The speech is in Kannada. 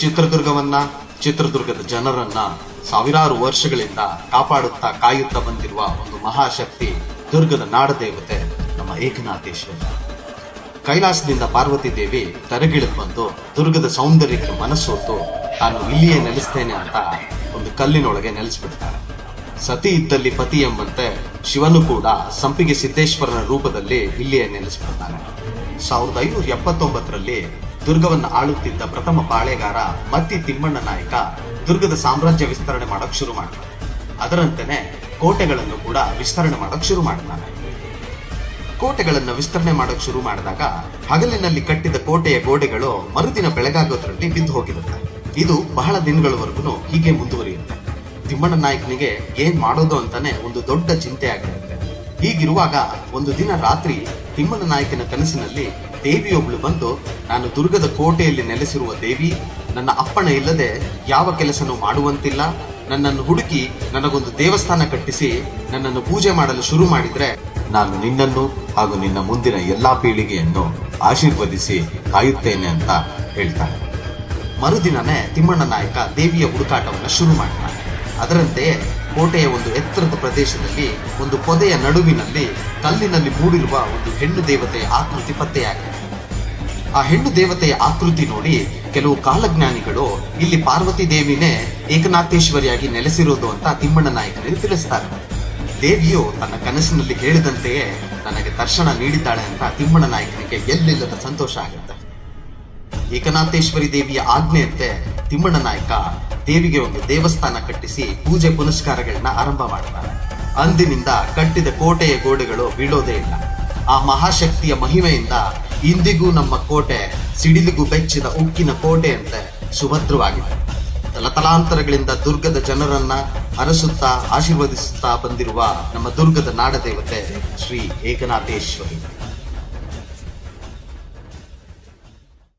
ಚಿತ್ರದುರ್ಗವನ್ನ, ಚಿತ್ರದುರ್ಗದ ಜನರನ್ನ ಸಾವಿರಾರು ವರ್ಷಗಳಿಂದ ಕಾಪಾಡುತ್ತಾ ಕಾಯುತ್ತಾ ಬಂದಿರುವ ಒಂದು ಮಹಾಶಕ್ತಿ ದುರ್ಗದ ನಾಡದೇವತೆ ನಮ್ಮ ಏಕನಾಥೇಶ್ವರಿ. ಕೈಲಾಸದಿಂದ ಪಾರ್ವತಿ ದೇವಿ ತರಗಿಳಿದು ಬಂದು ದುರ್ಗದ ಸೌಂದರ್ಯಕ್ಕೆ ಮನಸ್ಸೋತು ತಾನು ಇಲ್ಲಿಯೇ ನೆಲೆಸ್ತೇನೆ ಅಂತ ಒಂದು ಕಲ್ಲಿನೊಳಗೆ ನೆಲೆಸ್ಬಿಡ್ತಾಳೆ. ಸತಿ ಇದ್ದಲ್ಲಿ ಪತಿ ಎಂಬಂತೆ ಶಿವನು ಕೂಡ ಸಂಪಿಗೆ ಸಿದ್ದೇಶ್ವರನ ರೂಪದಲ್ಲಿ ಇಲ್ಲಿಯೇ ನೆಲೆಸ್ಬಿಡ್ತಾನೆ. 1579ರಲ್ಲಿ ದುರ್ಗವನ್ನು ಆಳುತ್ತಿದ್ದ ಪ್ರಥಮ ಪಾಳೆಗಾರ ಮತ್ತಿ ತಿಮ್ಮಣ್ಣ ನಾಯಕ ದುರ್ಗದ ಸಾಮ್ರಾಜ್ಯ ವಿಸ್ತರಣೆ ಮಾಡಕ್ ಶುರು ಮಾಡ್ತಾನೆ. ಅದರಂತೆನೆ ಕೋಟೆಗಳನ್ನು ಕೂಡ ವಿಸ್ತರಣೆ ಮಾಡಕ್ ಶುರು ಮಾಡ್ತಾನೆ. ಕೋಟೆಗಳನ್ನು ವಿಸ್ತರಣೆ ಮಾಡಕ್ ಶುರು ಮಾಡಿದಾಗ ಹಗಲಿನಲ್ಲಿ ಕಟ್ಟಿದ ಕೋಟೆಯ ಗೋಡೆಗಳು ಮರುದಿನ ಬೆಳಗಾಗೋದ್ರಲ್ಲಿ ಬಿದ್ದು ಹೋಗಿರುತ್ತೆ. ಇದು ಬಹಳ ದಿನಗಳವರೆಗೂ ಹೀಗೆ ಮುಂದುವರಿಯುತ್ತೆ. ತಿಮ್ಮಣ್ಣ ನಾಯಕನಿಗೆ ಏನ್ ಮಾಡೋದು ಅಂತಾನೆ ಒಂದು ದೊಡ್ಡ ಚಿಂತೆ ಆಗಿರುತ್ತೆ. ಹೀಗಿರುವಾಗ ಒಂದು ದಿನ ರಾತ್ರಿ ತಿಮ್ಮಣ್ಣ ನಾಯಕನ ಕನಸಿನಲ್ಲಿ ದೇವಿಯೊಬ್ಳು ಬಂದು, ನಾನು ದುರ್ಗದ ಕೋಟೆಯಲ್ಲಿ ನೆಲೆಸಿರುವ ದೇವಿ, ನನ್ನ ಅಪ್ಪಣೆ ಇಲ್ಲದೆ ಯಾವ ಕೆಲಸನೂ ಮಾಡುವಂತಿಲ್ಲ, ನನ್ನನ್ನು ಹುಡುಕಿ ನನಗೊಂದು ದೇವಸ್ಥಾನ ಕಟ್ಟಿಸಿ ನನ್ನನ್ನು ಪೂಜೆ ಮಾಡಲು ಶುರು ಮಾಡಿದ್ರೆ ನಾನು ನಿನ್ನನ್ನು ಹಾಗೂ ನಿನ್ನ ಮುಂದಿನ ಎಲ್ಲಾ ಪೀಳಿಗೆಯನ್ನು ಆಶೀರ್ವದಿಸಿ ಕಾಯುತ್ತೇನೆ ಅಂತ ಹೇಳ್ತಾನೆ. ಮರುದಿನನೇ ತಿಮ್ಮಣ್ಣ ನಾಯಕ ದೇವಿಯ ಹುಡುಕಾಟವನ್ನು ಶುರು ಮಾಡ್ತಾನೆ. ಅದರಂತೆಯೇ ಕೋಟೆಯ ಒಂದು ಎತ್ತರದ ಪ್ರದೇಶದಲ್ಲಿ ಒಂದು ಪೊದೆಯ ನಡುವಿನಲ್ಲಿ ಕಲ್ಲಿನಲ್ಲಿ ಮೂಡಿರುವ ಒಂದು ಹೆಣ್ಣು ದೇವತೆಯ ಆಕೃತಿ ಪತ್ತೆಯಾಗಿದೆ. ಆ ಹೆಣ್ಣು ದೇವತೆಯ ಆಕೃತಿ ನೋಡಿ ಕೆಲವು ಕಾಲಜ್ಞಾನಿಗಳು ಇಲ್ಲಿ ಪಾರ್ವತಿ ದೇವಿನೇ ಏಕನಾಥೇಶ್ವರಿಯಾಗಿ ನೆಲೆಸಿರೋದು ಅಂತ ತಿಮ್ಮಣ್ಣ ನಾಯಕನಿಗೆ ತಿಳಿಸ್ತಾರೆ. ದೇವಿಯು ತನ್ನ ಕನಸಿನಲ್ಲಿ ಹೇಳಿದಂತೆಯೇ ನನಗೆ ದರ್ಶನ ನೀಡಿದ್ದಾಳೆ ಅಂತ ತಿಮ್ಮಣ್ಣ ನಾಯಕನಿಗೆ ಎಲ್ಲಿಲ್ಲದ ಸಂತೋಷ ಆಗುತ್ತೆ. ಏಕನಾಥೇಶ್ವರಿ ದೇವಿಯ ಆಜ್ಞೆಯಂತೆ ತಿಮ್ಮಣ್ಣ ನಾಯಕ ದೇವಿಗೆ ಒಂದು ದೇವಸ್ಥಾನ ಕಟ್ಟಿಸಿ ಪೂಜೆ ಪುನಸ್ಕಾರಗಳನ್ನ ಆರಂಭ ಮಾಡ್ತಾರೆ. ಅಂದಿನಿಂದ ಕಟ್ಟಿದ ಕೋಟೆಯ ಗೋಡೆಗಳು ಬೀಳೋದೇ ಇಲ್ಲ. ಆ ಮಹಾಶಕ್ತಿಯ ಮಹಿಮೆಯಿಂದ ಇಂದಿಗೂ ನಮ್ಮ ಕೋಟೆ ಸಿಡಿಲಿಗೂ ಬೆಚ್ಚಿದ ಉಕ್ಕಿನ ಕೋಟೆಯಂತೆ ಸುಭದ್ರವಾಗಿದೆ. ತಲತಲಾಂತರಗಳಿಂದ ದುರ್ಗದ ಜನರನ್ನ ಅರಸುತ್ತಾ ಆಶೀರ್ವದಿಸುತ್ತಾ ಬಂದಿರುವ ನಮ್ಮ ದುರ್ಗದ ನಾಡದೇವತೆ ಶ್ರೀ ಏಕನಾಥೇಶ್ವರಿ.